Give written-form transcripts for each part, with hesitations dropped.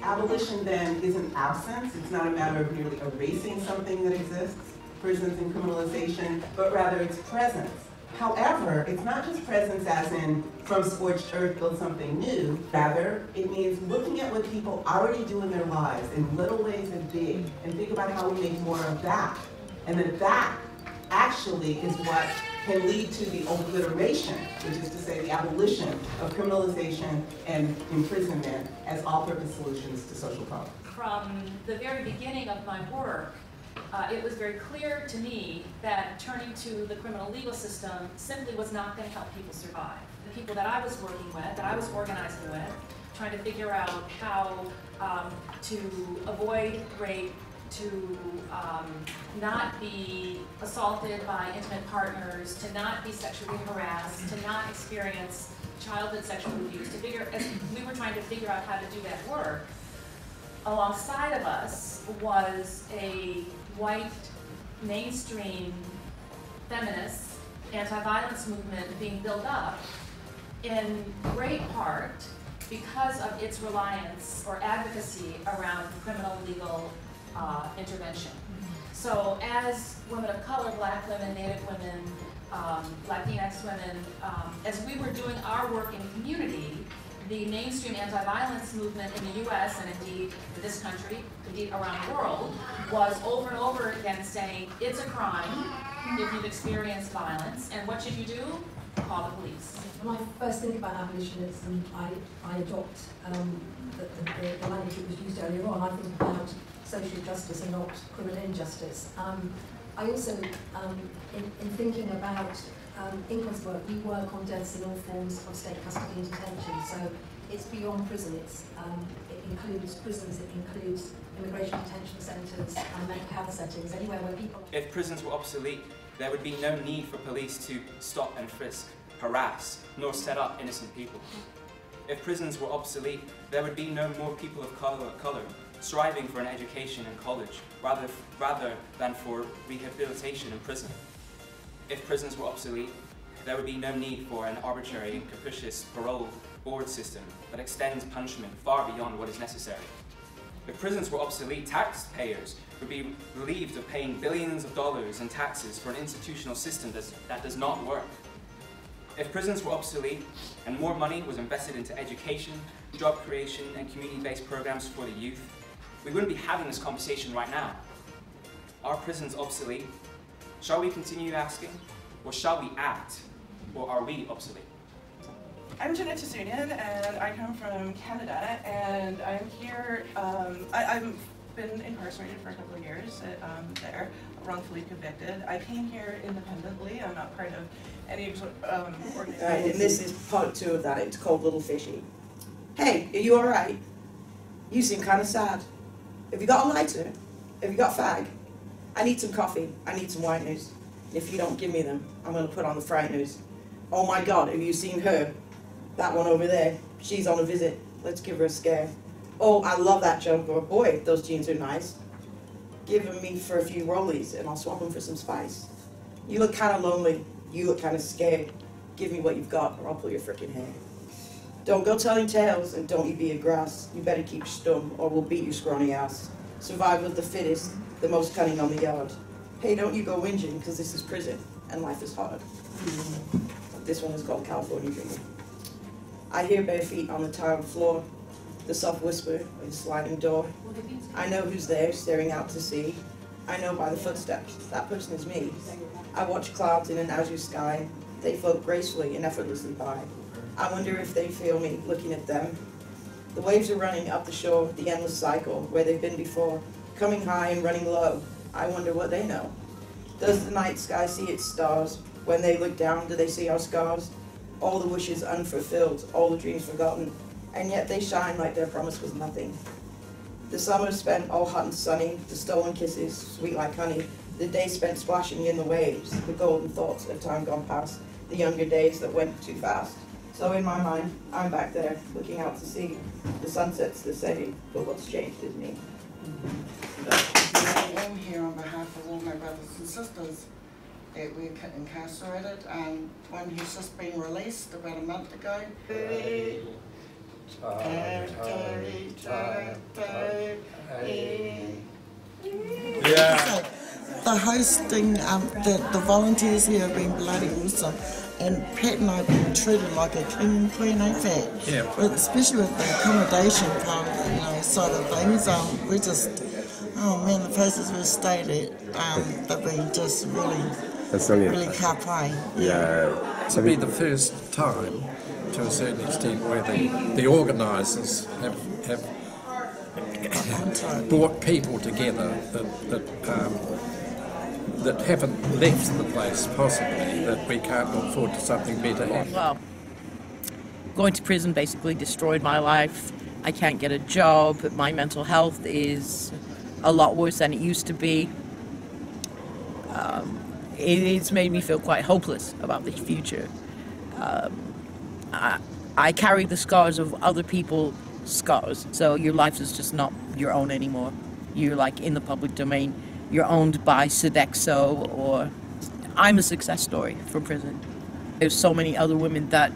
Abolition then isn't absence. It's not a matter of merely erasing something that exists, prisons and criminalization, but rather it's presence. However, it's not just presence as in from scorched earth build something new. Rather, it means looking at what people already do in their lives in little ways and big, and think about how we make more of that. And that actually is what can lead to the obliteration, which is to say the abolition of criminalization and imprisonment as all-purpose solutions to social problems. From the very beginning of my work, it was very clear to me that turning to the criminal legal system simply was not going to help people survive. The people that I was working with, that I was organizing with, trying to figure out how to avoid rape, to not be assaulted by intimate partners, to not be sexually harassed, to not experience childhood sexual abuse, as we were trying to figure out how to do that work, alongside of us was a white, mainstream, feminist, anti-violence movement being built up in great part because of its reliance or advocacy around criminal legal intervention. So as women of color, Black women, Native women, Latinx women, as we were doing our work in community, the mainstream anti-violence movement in the US and indeed in this country, indeed around the world, was over and over again saying, it's a crime if you've experienced violence, and what should you do? Call the police. When I first think about abolitionism, I adopt the language that was used earlier on. I think about social justice and not criminal injustice. I also, in thinking about Inco's work, we work on deaths in all forms of state custody and detention. So it's beyond prison. It includes prisons, it includes immigration detention centres and mental health settings, anywhere where people... If prisons were obsolete, there would be no need for police to stop and frisk, harass, nor set up innocent people. If prisons were obsolete, there would be no more people of color striving for an education in college, rather than for rehabilitation in prison. If prisons were obsolete, there would be no need for an arbitrary and capricious parole board system that extends punishment far beyond what is necessary. If prisons were obsolete, taxpayers would be relieved of paying billions of dollars in taxes for an institutional system that does not work. If prisons were obsolete and more money was invested into education, job creation, and community-based programs for the youth, we wouldn't be having this conversation right now. Are prisons obsolete? Shall we continue asking, or shall we act, or are we obsolete? I'm Jenna Tasunian, and I come from Canada, and I'm here, I've been incarcerated for a couple of years there, wrongfully convicted. I came here independently. I'm not part of any organization. And this is part 2 of that. It's called Little Fishy. Hey, are you alright? You seem kind of sad. Have you got a lighter? Have you got a fag? I need some coffee. I need some white news. If you don't give me them, I'm going to put on the fright news. Oh my God, have you seen her? That one over there. She's on a visit. Let's give her a scare. Oh, I love that jumper. Boy, those jeans are nice. Give them me for a few rollies and I'll swap them for some spice. You look kind of lonely. You look kind of scared. Give me what you've got or I'll pull your frickin' hair. Don't go telling tales and don't you be a grass. You better keep stum or we'll beat your scrawny ass. Survival of the fittest, the most cunning on the yard. Hey, don't you go whinging because this is prison and life is hard. This one is called California Dreaming. I hear bare feet on the tiled floor, the soft whisper of the sliding door. I know who's there staring out to sea. I know by the footsteps, that person is me. I watch clouds in an azure sky. They float gracefully and effortlessly by. I wonder if they feel me looking at them. The waves are running up the shore, the endless cycle, where they've been before, coming high and running low. I wonder what they know. Does the night sky see its stars? When they look down, do they see our scars? All the wishes unfulfilled, all the dreams forgotten, and yet they shine like their promise was nothing. The summer spent all hot and sunny, the stolen kisses, sweet like honey, the days spent splashing in the waves, the golden thoughts of time gone past, the younger days that went too fast. So in my mind, I'm back there, looking out to sea. The sunset's the same, but what's changed is me. I am here on behalf of all my brothers and sisters that we're incarcerated, and one who's just been released about a month ago. birthday. Yeah. The hosting, the volunteers here have been bloody awesome. And Pat and I have been treated like a king and queen, ain't Pat? Yeah. But especially with the accommodation part, side of things, we just, oh man, the places we've stayed at, they've been just really kapai. Yeah. To be the first time, to a certain extent, where the organisers have brought people together that haven't left the place, possibly, that we can't look forward to something better happening. Well, going to prison basically destroyed my life. I can't get a job. My mental health is a lot worse than it used to be. It's made me feel quite hopeless about the future. I carry the scars of other people's scars, so your life is just not your own anymore. You're like in the public domain. You're owned by Sodexo, or I'm a success story from prison. There's so many other women that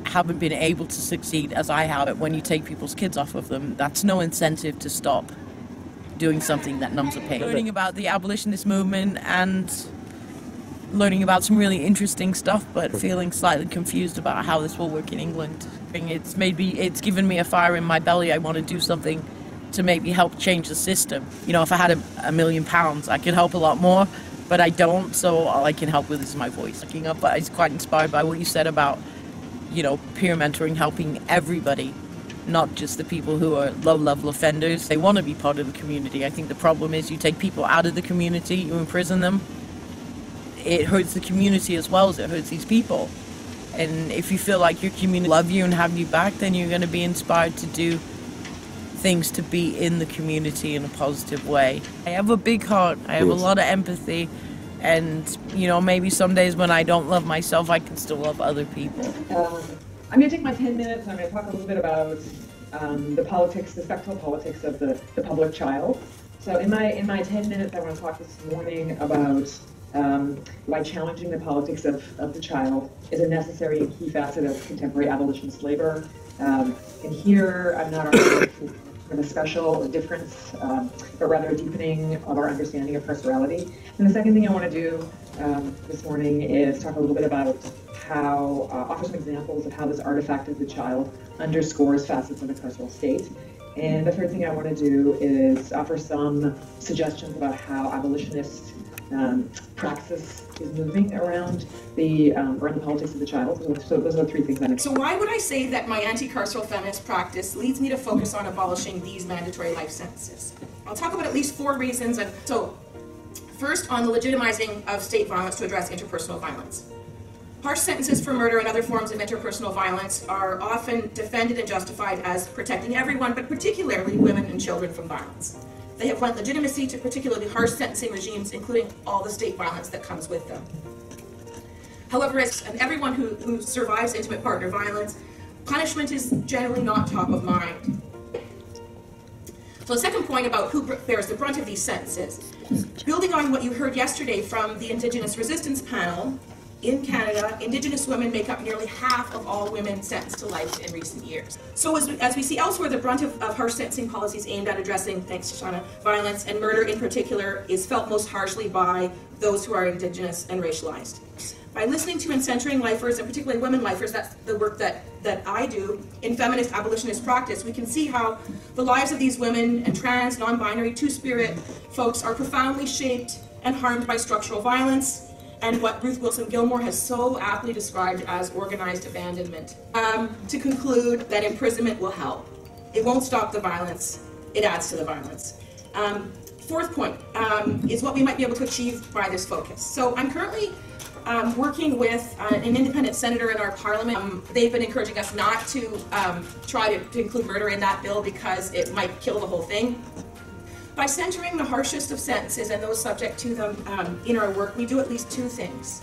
haven't been able to succeed as I have. When you take people's kids off of them, that's no incentive to stop doing something that numbs the pain. Learning about the abolitionist movement and learning about some really interesting stuff, but feeling slightly confused about how this will work in England. It's given me a fire in my belly. I want to do something to maybe help change the system. If I had £1 million, I could help a lot more, but I don't, so all I can help with is my voice. But I was quite inspired by what you said about, peer mentoring, helping everybody, not just the people who are low-level offenders. They want to be part of the community. I think the problem is you take people out of the community, you imprison them, it hurts the community as well as it hurts these people. And if you feel like your community love you and have you back, then you're going to be inspired to do things to be in the community in a positive way. I have a big heart, I have a lot of empathy, and maybe some days when I don't love myself, I can still love other people. I'm going to take my 10 minutes and I'm going to talk a little bit about the spectral politics of the public child. So in my 10 minutes, I want to talk this morning about why challenging the politics of the child is a necessary and key facet of contemporary abolitionist labor. And here, I'm not arguing for a special difference, but rather a deepening of our understanding of carcerality. And the second thing I want to do this morning is talk a little bit about how, offer some examples of how this artifact of the child underscores facets of the carceral state. And the third thing I want to do is offer some suggestions about how abolitionist praxis is moving around the politics of the child. So those are the three things I So why would I say that my anti-carceral feminist practice leads me to focus on abolishing these mandatory life sentences? I'll talk about at least 4 reasons. So first, on the legitimizing of state violence to address interpersonal violence. Harsh sentences for murder and other forms of interpersonal violence are often defended and justified as protecting everyone, but particularly women and children from violence. They have lent legitimacy to particularly harsh sentencing regimes, including all the state violence that comes with them. However, as everyone who survives intimate partner violence, punishment is generally not top of mind. So the second point about who bears the brunt of these sentences. Building on what you heard yesterday from the Indigenous Resistance Panel, in Canada, Indigenous women make up nearly half of all women sentenced to life in recent years. So as we see elsewhere, the brunt of harsh sentencing policies aimed at addressing, thanks to Shauna, violence and murder in particular is felt most harshly by those who are Indigenous and racialized. By listening to and centering lifers, and particularly women lifers, that's the work that I do in feminist abolitionist practice, we can see how the lives of these women and trans, non-binary, two-spirit folks are profoundly shaped and harmed by structural violence, and what Ruth Wilson Gilmore has so aptly described as organized abandonment. To conclude that imprisonment will help. It won't stop the violence, it adds to the violence. Fourth point is what we might be able to achieve by this focus. So I'm currently working with an independent senator in our parliament. They've been encouraging us not to try to include murder in that bill because it might kill the whole thing. By centering the harshest of sentences and those subject to them in our work, we do at least 2 things.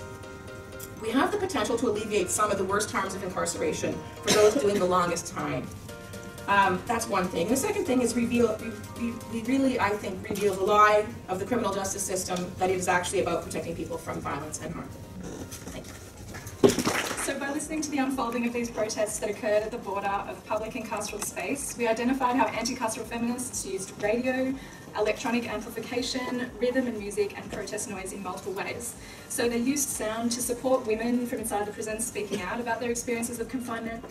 We have the potential to alleviate some of the worst harms of incarceration for those doing the longest time. That's one thing. The second thing is we really, I think, reveal the lie of the criminal justice system that it is actually about protecting people from violence and harm. Thank you. So by listening to the unfolding of these protests that occurred at the border of public and carceral space, we identified how anti-carceral feminists used radio, electronic amplification, rhythm and music, and protest noise in multiple ways. So they used sound to support women from inside the prison speaking out about their experiences of confinement,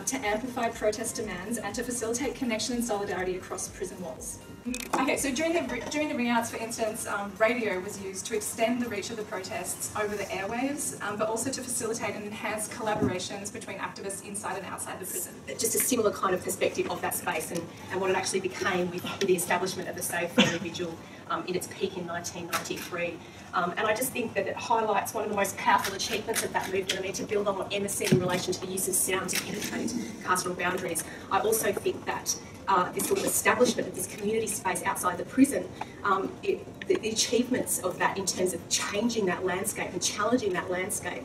to amplify protest demands, and to facilitate connection and solidarity across prison walls. Okay, so during the ringouts, for instance, radio was used to extend the reach of the protests over the airwaves, but also to facilitate and enhance collaborations between activists inside and outside the prison. Just a similar kind of perspective of that space and what it actually became with the establishment of the Save for Individual in its peak in 1993. And I just think that it highlights one of the most powerful achievements of that movement. I mean, to build on what Emma said in relation to the use of sound to penetrate carceral boundaries, I also think that this sort of establishment of this community space outside the prison, the achievements of that in terms of changing that landscape and challenging that landscape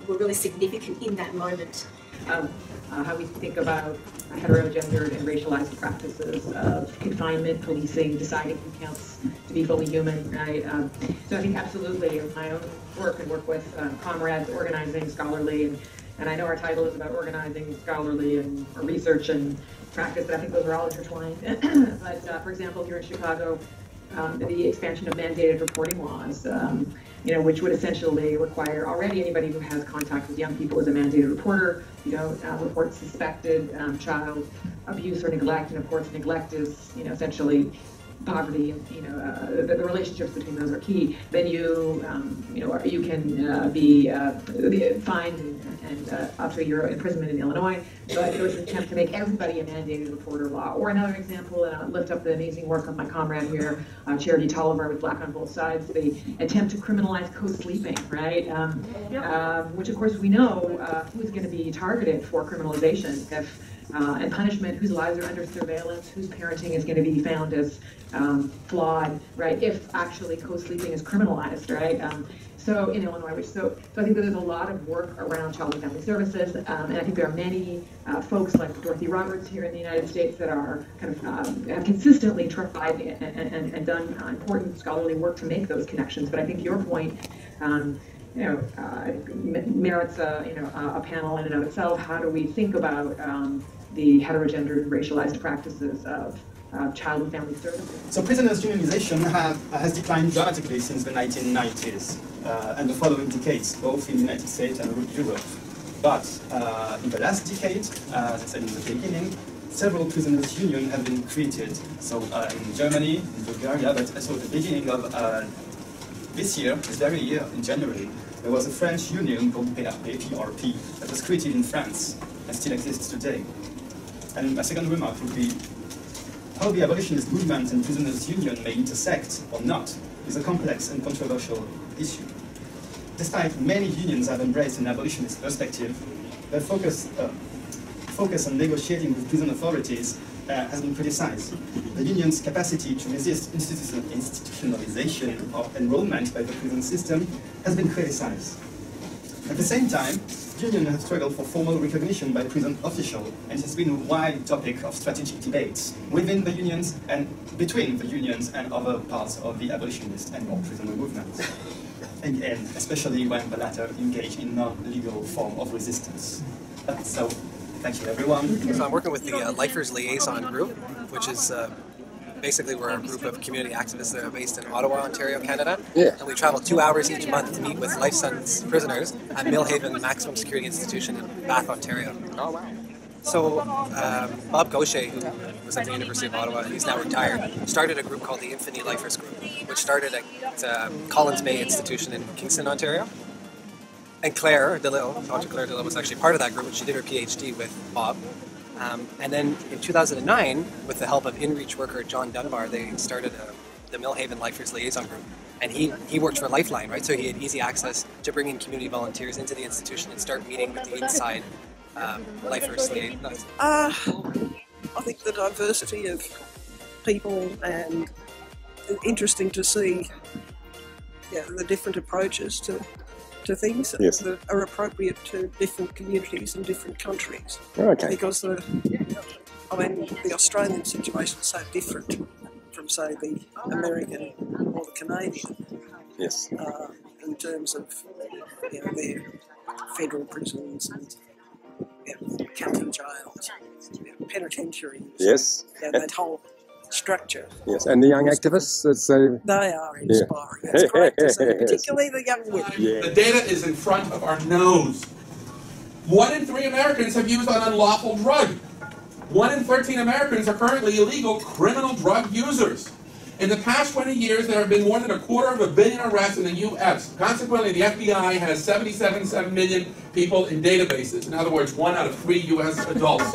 were really significant in that moment. How we think about heterogendered and racialized practices of confinement, policing, deciding who counts to be fully human, right? So I think absolutely in my own work with comrades organizing scholarly, and I know our title is about organizing scholarly and research and practice, but I think those are all intertwined. But for example, here in Chicago, the expansion of mandated reporting laws, which would essentially require already anybody who has contact with young people as a mandated reporter, report suspected child abuse or neglect, and of course neglect is, essentially poverty, the relationships between those are key. Then you can be fined and up to a year imprisonment in Illinois. But there was an attempt to make everybody a mandated reporter law. Or another example, and I'll lift up the amazing work of my comrade here, Charity Tolliver with Black on Both Sides, the attempt to criminalize co-sleeping, right? Which of course we know who's going to be targeted for criminalization and punishment, whose lives are under surveillance, whose parenting is going to be found as flawed, right, if actually co-sleeping is criminalized, right? So in Illinois, so I think that there's a lot of work around child and family services, and I think there are many folks like Dorothy Roberts here in the United States that are kind of have consistently tried and done important scholarly work to make those connections. But I think your point, merits a panel in and of itself. How do we think about the heterogendered racialized practices of child and family services? So prisoners' unionization has declined dramatically since the 1990s and the following decades, both in the United States and Europe. But in the last decade, as I said in the beginning, several prisoners' unions have been created. So in Germany, in Bulgaria, but also at the beginning of this very year, in January, there was a French union called PRP, that was created in France and still exists today. And my second remark would be how the abolitionist movement and prisoners' union may intersect or not is a complex and controversial issue. Despite many unions have embraced an abolitionist perspective, their focus on negotiating with prison authorities has been criticized. The union's capacity to resist institutionalization of enrollment by the prison system has been criticized. At the same time, the union has struggled for formal recognition by prison officials, and it has been a wide topic of strategic debates within the unions and between the unions and other parts of the abolitionist and more prisoner movement. And especially when the latter engage in non-legal form of resistance. So, thank you everyone. So I'm working with the Lifers Liaison Group, which is basically we're a group of community activists that are based in Ottawa, Ontario, Canada. Yeah. And we travel 2 hours each month to meet with life sentence prisoners at Millhaven Maximum Security Institution in Bath, Ontario. Oh, wow. So Bob Gaucher, who was at the University of Ottawa, he's now retired, started a group called the Infinite Lifers Group, which started at Collins Bay Institution in Kingston, Ontario. And Claire DeLille, Dr. Claire DeLille, was actually part of that group, and she did her PhD with Bob. And then in 2009, with the help of InReach worker John Dunbar, they started the Millhaven Lifers Liaison Group. And he worked for Lifeline, right? So he had easy access to bring in community volunteers into the institution and start meeting with the inside lifers liaisons. I think the diversity of people and interesting to see the different approaches to things that are appropriate to different communities and different countries. Okay. Because the Australian situation is so different from, say, the American or the Canadian. Yes. In terms of their federal prisons and county jails, penitentiaries. Yes. That whole structure. Yes, and the young activists, they are inspiring. Yeah. It's great to see, particularly the young women. Yeah. The data is in front of our nose. 1 in 3 Americans have used an unlawful drug. 1 in 13 Americans are currently illegal criminal drug users. In the past 20 years, there have been more than 250 million arrests in the U.S. Consequently, the FBI has 77 million people in databases. In other words, 1 out of 3 U.S. adults.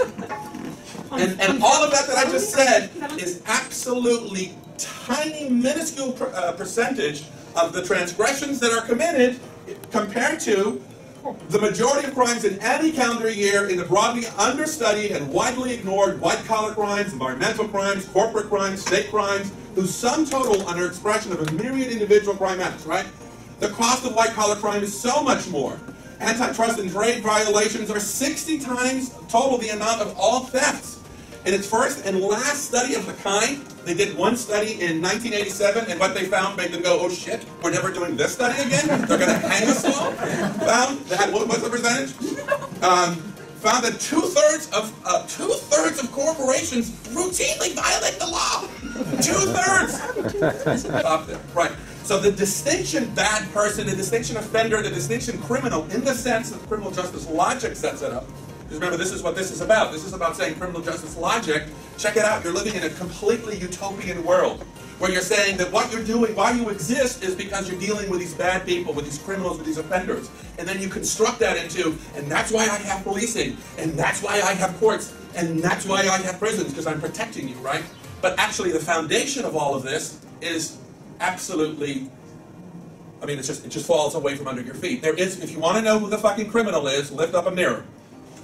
And all of that I just said is absolutely tiny, minuscule percentage of the transgressions that are committed compared to the majority of crimes in any calendar year in the broadly understudied and widely ignored white-collar crimes, environmental crimes, corporate crimes, state crimes, whose sum total under expression of a myriad individual crime acts, right? The cost of white-collar crime is so much more. Antitrust and trade violations are 60 times total the amount of all thefts. In its first and last study of the kind, they did one study in 1987, and what they found made them go, oh shit, we're never doing this study again? They're going to hang us all? Found that, what was the percentage? Found that two-thirds of corporations routinely violate the law. 2/3! Stop there. Right. So the distinction bad person, the distinction offender, the distinction criminal, in the sense that criminal justice logic sets it up. Because remember, this is what this is about. This is about saying criminal justice logic. Check it out. You're living in a completely utopian world where you're saying that what you're doing, why you exist, is because you're dealing with these bad people, with these criminals, with these offenders. And then you construct that into, and that's why I have policing, and that's why I have courts, and that's why I have prisons, because I'm protecting you, right? But actually, the foundation of all of this is absolutely, I mean, it just falls away from under your feet. There is, if you want to know who the fucking criminal is, lift up a mirror.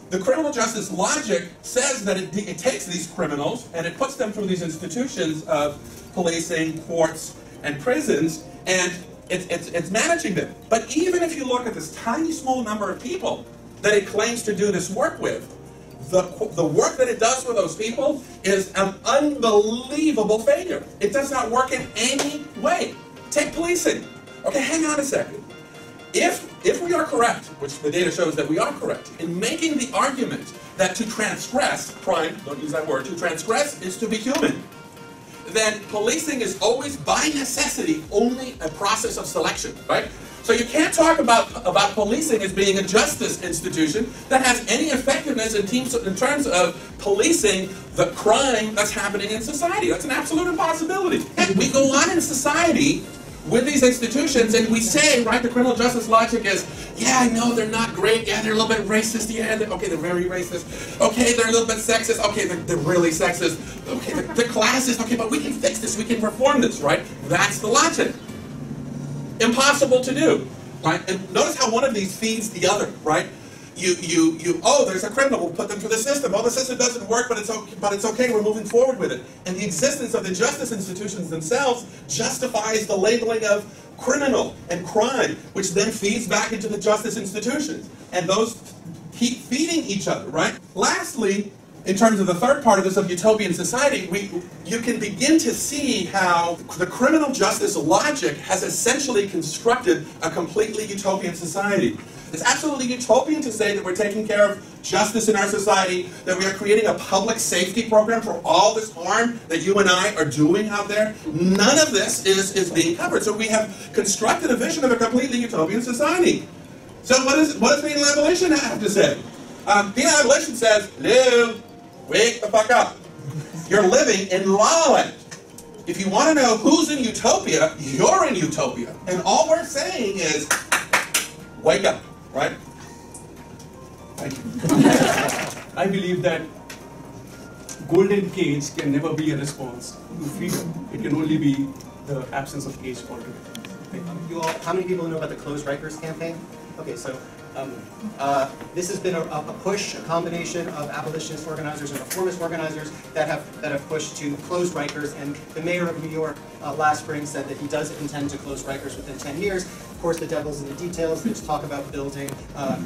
The criminal justice logic says that it takes these criminals and it puts them through these institutions of policing, courts, and prisons, and it's managing them. But even if you look at this tiny small number of people that it claims to do this work with, the work that it does for those people is an unbelievable failure. It does not work in any way. Take policing. Okay, hang on a second. If we are correct, which the data shows that we are correct, in making the argument that to transgress, crime, don't use that word, to transgress is to be human, then policing is always, by necessity, only a process of selection, right? So you can't talk about policing as being a justice institution that has any effectiveness in terms of policing the crime that's happening in society. That's an absolute impossibility. And we go on in society with these institutions, and we say, right, the criminal justice logic is, yeah, I know they're not great, yeah, they're a little bit racist, yeah, okay, they're very racist, okay, they're a little bit sexist, okay, they're really sexist, okay, they're classist, okay, but we can fix this, we can reform this, right? That's the logic. Impossible to do, right? And notice how one of these feeds the other, right? Oh, there's a criminal, we'll put them through the system. Oh, the system doesn't work, but it's okay, we're moving forward with it. And the existence of the justice institutions themselves justifies the labeling of criminal and crime, which then feeds back into the justice institutions. And those keep feeding each other, right? Lastly, in terms of the third part of this, of utopian society, you can begin to see how the criminal justice logic has essentially constructed a completely utopian society. It's absolutely utopian to say that we're taking care of justice in our society, that we are creating a public safety program for all this harm that you and I are doing out there. None of this is being covered. So we have constructed a vision of a completely utopian society. So what does penal abolition have to say? Penal abolition says, Lou, wake the fuck up. You're living in La La Land. If you want to know who's in utopia, you're in utopia. And all we're saying is, wake up. Right? Thank you. I believe that golden cage can never be a response to freedom. It can only be the absence of cage altogether. How many people know about the Close Rikers campaign? Okay, so this has been a push, a combination of abolitionist organizers and reformist organizers that have pushed to close Rikers, and the mayor of New York last spring said that he does intend to close Rikers within 10 years. Of course, the devil's in the details. There's talk about building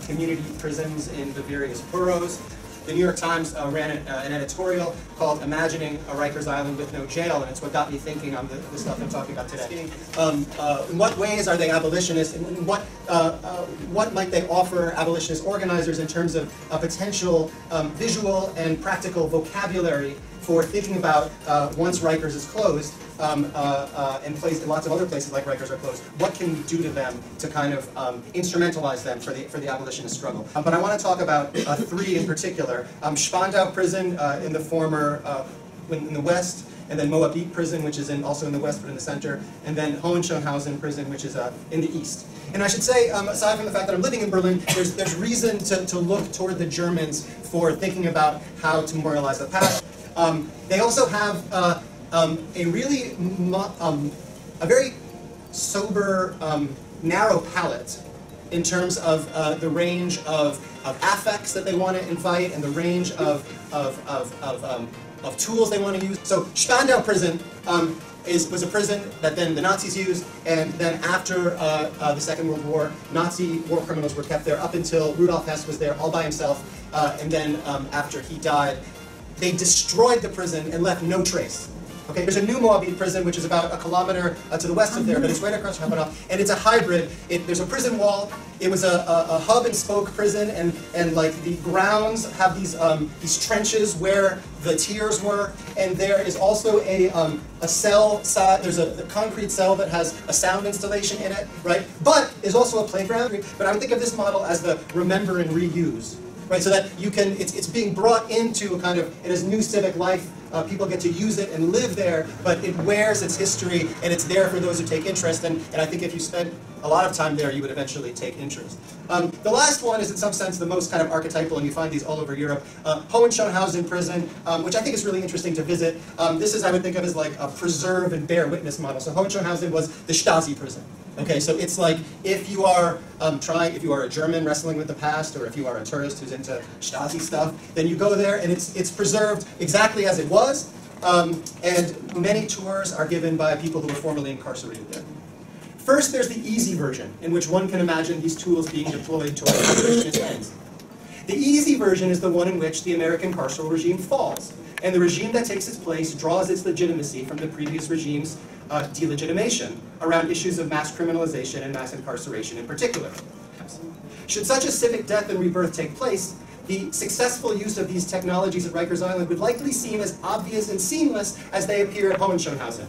community prisons in the various boroughs. The New York Times ran an editorial called "Imagining a Rikers Island with No Jail," and it's what got me thinking on the stuff I'm talking about today. In what ways are they abolitionists, and what might they offer abolitionist organizers in terms of a potential visual and practical vocabulary for thinking about once Rikers is closed, and lots of other places like Rikers are closed, what can we do to them to kind of instrumentalize them for the abolitionist struggle? But I want to talk about three in particular. Spandau Prison in the former, in the west, and then Moabit Prison, which is also in the west but in the center, and then Hohenschönhausen Prison, which is in the east. And I should say, aside from the fact that I'm living in Berlin, there's reason to look toward the Germans for thinking about how to memorialize the past. They also have a really, a very sober, narrow palette in terms of the range of affects that they want to invite and the range of tools they want to use. So Spandau Prison was a prison that then the Nazis used, and then after the Second World War, Nazi war criminals were kept there up until Rudolf Hess was there all by himself, and then after he died, they destroyed the prison and left no trace. Okay, there's a new Moabit prison, which is about a kilometer to the west of there, but it's right across Havanah, and it's a hybrid. There's a prison wall. It was a hub and spoke prison, and like the grounds have these trenches where the tiers were, and there is also a cell. There's a concrete cell that has a sound installation in it, right? But there's also a playground. But I would think of this model as the remember and reuse. Right, so that you can, it's being brought into a kind of, it has new civic life, people get to use it and live there, but it wears its history, and it's there for those who take interest, and I think if you spent a lot of time there, you would eventually take interest. The last one is in some sense the most kind of archetypal, and you find these all over Europe. Hohenschönhausen Prison, which I think is really interesting to visit. This is, I would think of as like a preserve and bear witness model. So Hohenschönhausen was the Stasi prison. Okay, so it's like if you are if you are a German wrestling with the past, or if you are a tourist who's into Stasi stuff, then you go there and it's preserved exactly as it was, and many tours are given by people who were formerly incarcerated there. First, there's the easy version, in which one can imagine these tools being deployed towards abolitionist ends. The easy version is the one in which the American carceral regime falls, and the regime that takes its place draws its legitimacy from the previous regime's delegitimation around issues of mass criminalization and mass incarceration in particular. Should such a civic death and rebirth take place, the successful use of these technologies at Rikers Island would likely seem as obvious and seamless as they appear at Hohenschönhausen.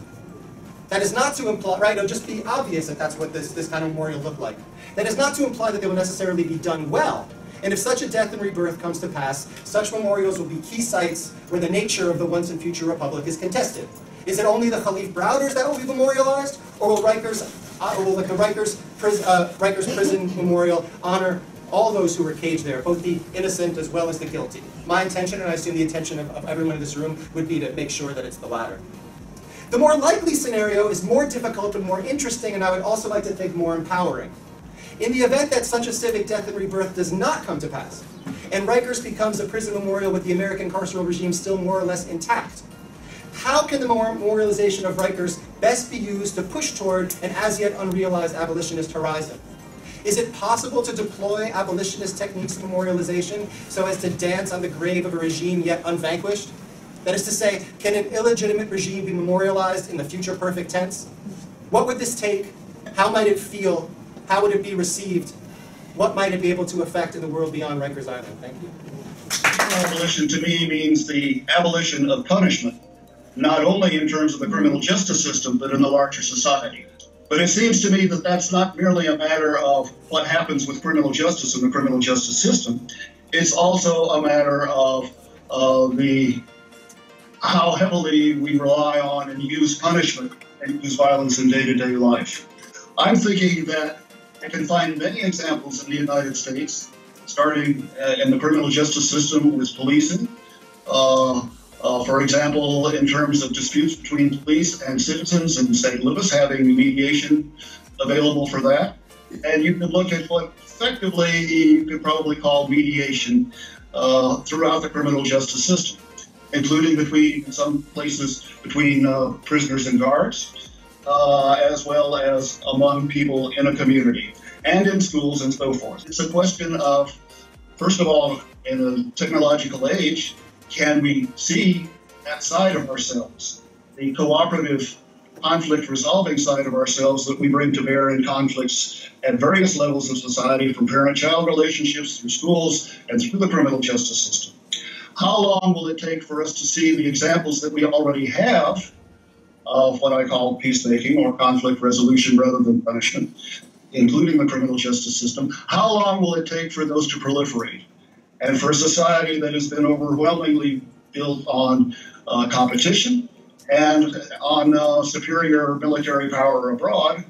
That is not to imply, right, it'll just be obvious that that's what this kind of memorial looked like. That is not to imply that they will necessarily be done well. And if such a death and rebirth comes to pass, such memorials will be key sites where the nature of the once and future republic is contested. Is it only the Khalif Browders that will be memorialized, or will the Rikers Prison Memorial honor all those who were caged there, both the innocent as well as the guilty? My intention, and I assume the intention of everyone in this room, would be to make sure that it's the latter. The more likely scenario is more difficult and more interesting, and I would also like to think more empowering. In the event that such a civic death and rebirth does not come to pass, and Rikers becomes a prison memorial with the American carceral regime still more or less intact, how can the memorialization of Rikers best be used to push toward an as yet unrealized abolitionist horizon? Is it possible to deploy abolitionist techniques of memorialization so as to dance on the grave of a regime yet unvanquished? That is to say, can an illegitimate regime be memorialized in the future perfect tense? What would this take? How might it feel? How would it be received? What might it be able to affect in the world beyond Rikers Island? Thank you. Abolition to me means the abolition of punishment, not only in terms of the criminal justice system, but in the larger society. But it seems to me that that's not merely a matter of what happens with criminal justice in the criminal justice system. It's also a matter of how heavily we rely on and use punishment and use violence in day-to-day life. I'm thinking that I can find many examples in the United States, starting in the criminal justice system with policing. For example, in terms of disputes between police and citizens in St. Louis, having mediation available for that. And you could look at what effectively you could probably call mediation throughout the criminal justice system, including in some places between prisoners and guards, as well as among people in a community and in schools and so forth. It's a question of, first of all, in a technological age, can we see that side of ourselves, the cooperative conflict resolving side of ourselves that we bring to bear in conflicts at various levels of society, from parent-child relationships, through schools, and through the criminal justice system. How long will it take for us to see the examples that we already have of what I call peacemaking or conflict resolution rather than punishment, including the criminal justice system? How long will it take for those to proliferate? And for a society that has been overwhelmingly built on competition and on superior military power abroad,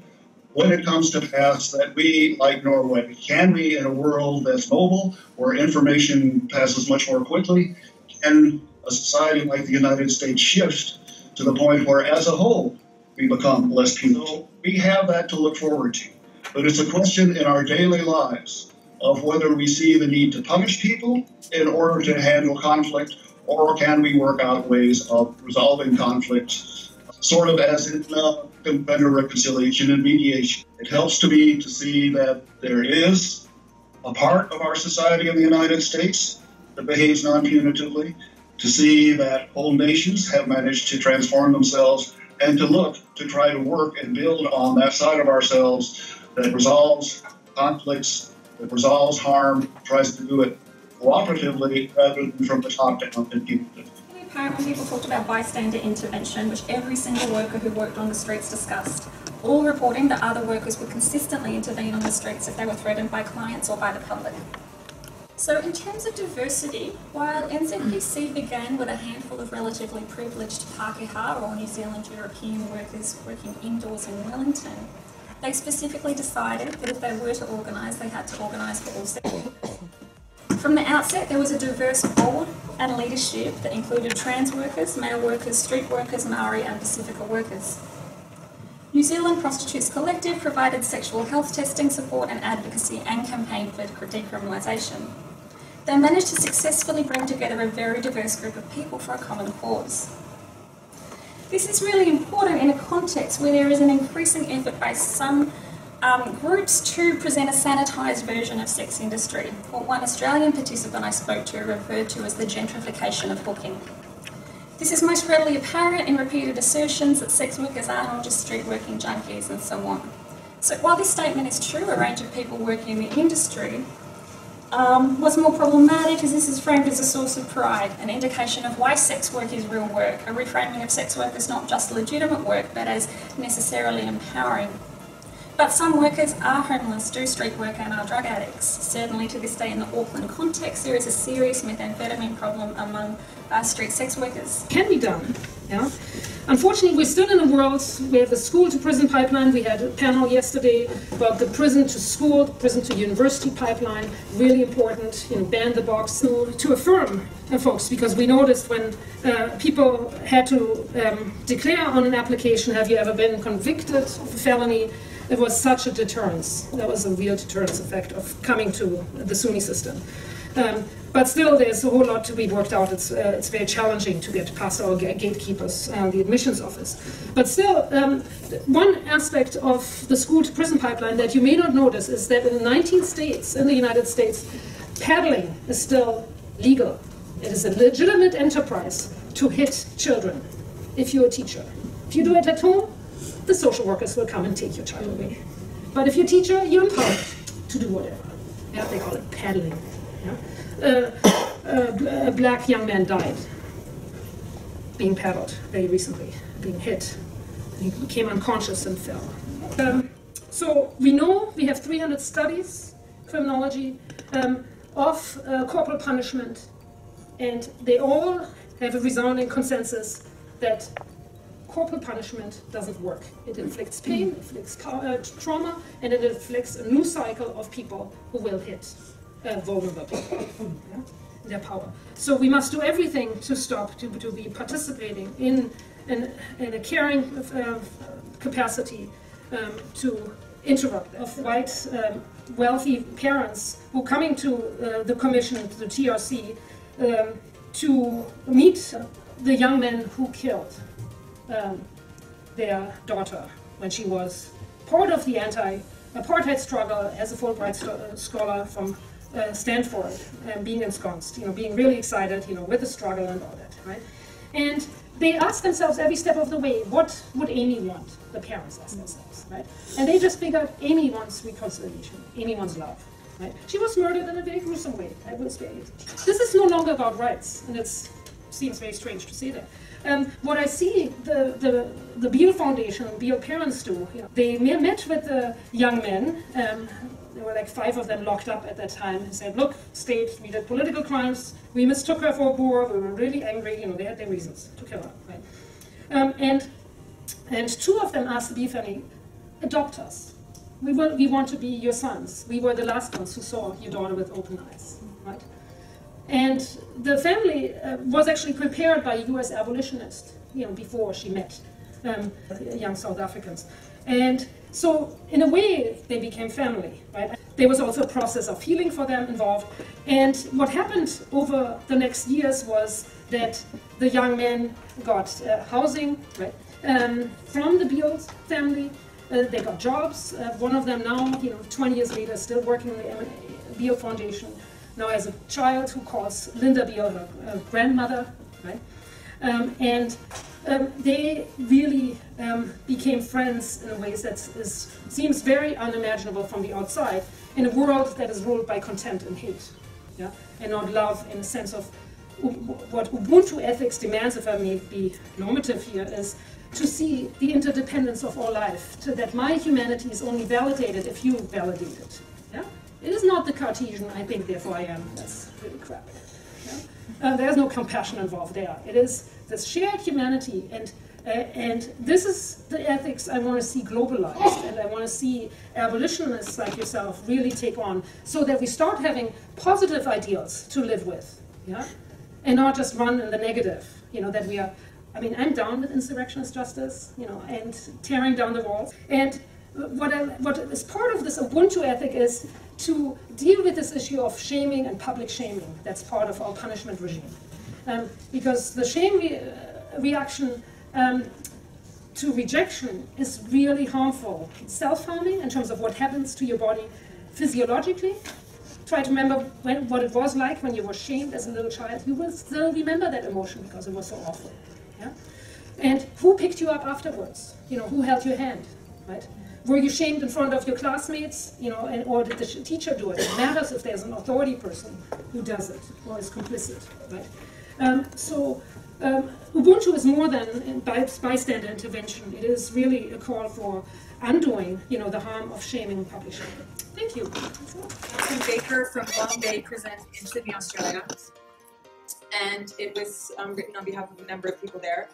when it comes to pass that we, like Norway, can we, in a world that's mobile, where information passes much more quickly, can a society like the United States shift to the point where, as a whole, we become less punitive? We have that to look forward to. But it's a question in our daily lives of whether we see the need to punish people in order to handle conflict, or can we work out ways of resolving conflict, sort of as in vendor reconciliation and mediation. It helps to me to see that there is a part of our society in the United States that behaves non-punitively, to see that whole nations have managed to transform themselves, and to look to try to work and build on that side of ourselves that resolves conflicts, that resolves harm, tries to do it cooperatively rather than from the top down and punitively. Apparently people talked about bystander intervention, which every single worker who worked on the streets discussed, all reporting that other workers would consistently intervene on the streets if they were threatened by clients or by the public. So in terms of diversity, while NZPC began with a handful of relatively privileged Pākehā or New Zealand European workers working indoors in Wellington, they specifically decided that if they were to organise, they had to organise for all sectors. From the outset, there was a diverse board and leadership that included trans workers, male workers, street workers, Maori and Pacifica workers. New Zealand Prostitutes Collective provided sexual health testing support and advocacy and campaigned for decriminalisation. They managed to successfully bring together a very diverse group of people for a common cause. This is really important in a context where there is an increasing effort by some groups to present a sanitised version of sex industry, or one Australian participant I spoke to referred to as the gentrification of hooking. This is most readily apparent in repeated assertions that sex workers are not just street working junkies and so on. So while this statement is true, a range of people working in the industry, what's more problematic is this is framed as a source of pride, an indication of why sex work is real work, a reframing of sex work as not just legitimate work, but as necessarily empowering. But some workers are homeless, do street work and are drug addicts. Certainly to this day in the Auckland context, there is a serious methamphetamine problem among street sex workers. Can be done, yeah. Unfortunately, we're still in a world where the school-to-prison pipeline, we had a panel yesterday about the prison-to-school, prison-to-university pipeline, really important, ban the box, to affirm folks, because we noticed when people had to declare on an application, have you ever been convicted of a felony, there was such a deterrence. That was a real deterrence effect of coming to the SUNY system. But still, there's a whole lot to be worked out. It's very challenging to get past our gatekeepers, the admissions office. But still, one aspect of the school-to-prison pipeline that you may not notice is that in 19 states in the United States, peddling is still legal. It is a legitimate enterprise to hit children if you're a teacher. If you do it at home, the social workers will come and take your child away. But if you're a teacher, you're empowered to do whatever. Yeah, they call it peddling. Yeah? A black young man died being paddled very recently, being hit. He became unconscious and fell. So we know we have 300 studies, criminology, of corporal punishment, and they all have a resounding consensus that corporal punishment doesn't work. It inflicts pain, inflicts trauma, and it inflicts a new cycle of people who will hit vulnerable people in their power. So we must do everything to stop, to be participating in a caring capacity to interrupt of white wealthy parents who coming to the commission, to the TRC, to meet the young men who killed their daughter when she was part of the anti-apartheid struggle as a Fulbright scholar from stand for it, and being ensconced, being really excited, with the struggle and all that, right? And they ask themselves every step of the way, what would Amy want? The parents ask themselves, right? And they just figured Amy wants reconciliation, Amy wants love, right? She was murdered in a very gruesome way. This is no longer about rights, and it seems very strange to say that. What I see the Beale Foundation, Beale parents do, they met with the young men. There were like 5 of them locked up at that time, and said, look, state, we did political crimes, we mistook her for a Boer, we were really angry, they had their reasons to kill her, right? And 2 of them asked the Beale family, adopt us. We want to be your sons. We were the last ones who saw your daughter with open eyes, right? And the family was actually prepared by a US abolitionist, before she met young South Africans. And so, in a way, they became family, right? There was also a process of healing for them involved. And what happened over the next years was that the young men got housing, right? From the Beale family. They got jobs. One of them now, 20 years later, still working in the Beale Foundation. Now has a child who calls Linda Beale her grandmother, right? They really became friends in ways that seems very unimaginable from the outside, in a world that is ruled by contempt and hate, yeah? And not love in the sense of what Ubuntu ethics demands, if I may be normative here, is to see the interdependence of all life, that my humanity is only validated if you validate it. Yeah? It is not the Cartesian, I think, therefore I am. That's really crap. Yeah? There's no compassion involved there. It is this shared humanity, and this is the ethics I want to see globalized, and I want to see abolitionists like yourself really take on, so that we start having positive ideals to live with, yeah, and not just run in the negative. That we are. I mean, I'm down with insurrectionist justice, and tearing down the walls. And what is part of this Ubuntu ethic is to deal with this issue of shaming and public shaming. That's part of our punishment regime. Because the shame reaction to rejection is really harmful. It's self-harming in terms of what happens to your body physiologically. Try to remember what it was like when you were shamed as a little child. You will still remember that emotion because it was so awful. Yeah? And who picked you up afterwards? Who held your hand, right? Were you shamed in front of your classmates, or did the teacher do it? It matters if there's an authority person who does it or is complicit, right? Ubuntu is more than bystander intervention. It is really a call for undoing, the harm of shaming and public shaming. Thank you. I'm Baker from Long Bay Prison in Sydney, Australia. And it was written on behalf of a number of people there.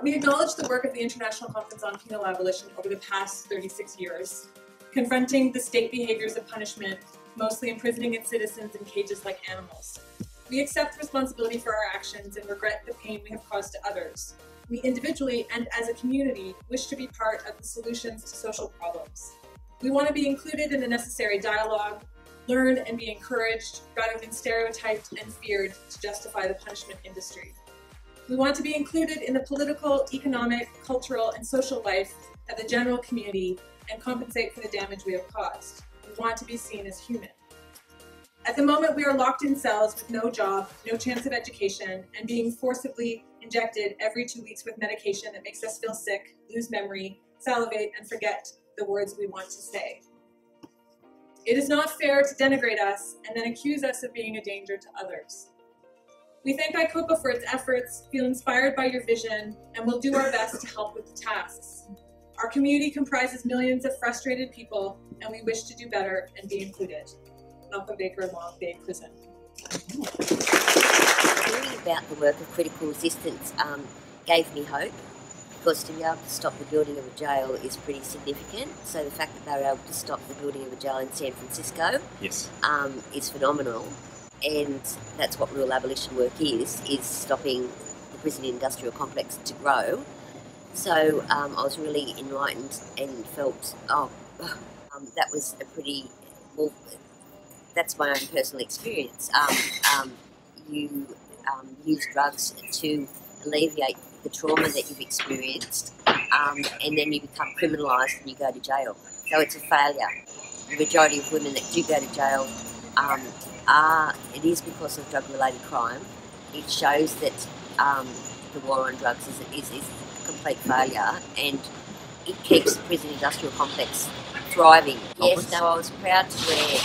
We acknowledge the work of the International Conference on Penal Abolition over the past 36 years, confronting the state behaviors of punishment, mostly imprisoning its citizens in cages like animals. We accept responsibility for our actions and regret the pain we have caused to others. We individually and as a community wish to be part of the solutions to social problems. We want to be included in the necessary dialogue, learn and be encouraged rather than stereotyped and feared to justify the punishment industry. We want to be included in the political, economic, cultural, and social life of the general community and compensate for the damage we have caused. We want to be seen as human. At the moment, we are locked in cells with no job, no chance of education, and being forcibly injected every 2 weeks with medication that makes us feel sick, lose memory, salivate, and forget the words we want to say. It is not fair to denigrate us and then accuse us of being a danger to others. We thank ICOPA for its efforts, feel inspired by your vision, and will do our best to help with the tasks. Our community comprises millions of frustrated people, and we wish to do better and be included. Malcolm Baker, Long Bay Prison. Hearing about the work of critical resistance gave me hope, because to be able to stop the building of a jail is pretty significant. So the fact that they were able to stop the building of a jail in San Francisco is phenomenal. And that's what real abolition work is stopping the prison industrial complex to grow. So I was really enlightened and felt, that was a pretty, well, that's my own personal experience. You use drugs to alleviate the trauma that you've experienced, and then you become criminalised and you go to jail. So it's a failure. The majority of women that do go to jail it is because of drug-related crime. It shows that the war on drugs is a complete failure, and it keeps the prison industrial complex thriving. Yes, no, I was proud to wear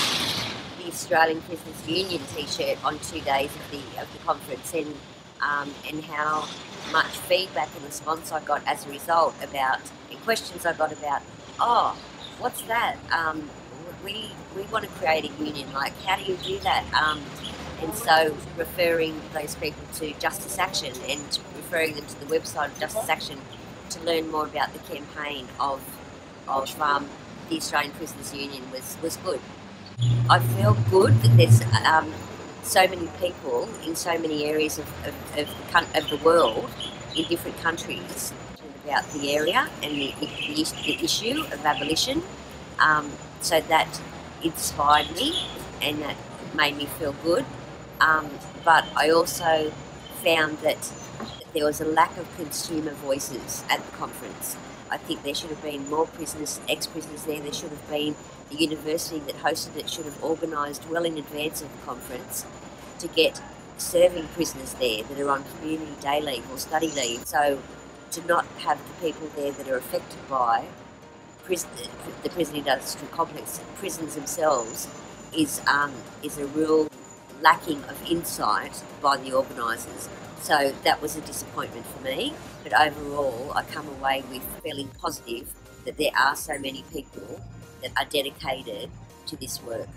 the Australian Prisoners Union T-shirt on 2 days of the conference, and how much feedback and response I got as a result about, and questions I got about, oh, what's that? We want to create a union, like how do you do that? And so referring those people to Justice Action and referring them to the website of Justice Action to learn more about the campaign of the Australian Prisoners Union was good. I feel good that there's so many people in so many areas of the world, in different countries, about the area and the issue of abolition. So that inspired me and that made me feel good. But I also found that there was a lack of consumer voices at the conference. I think there should have been more prisoners, ex-prisoners there. There should have been the university that hosted it should have organised well in advance of the conference to get serving prisoners there that are on community day leave or study leave. So to not have the people there that are affected by the prison industrial complex, prisons themselves, is a real lacking of insight by the organisers. So that was a disappointment for me. But overall, I come away with feeling positive that there are so many people that are dedicated to this work.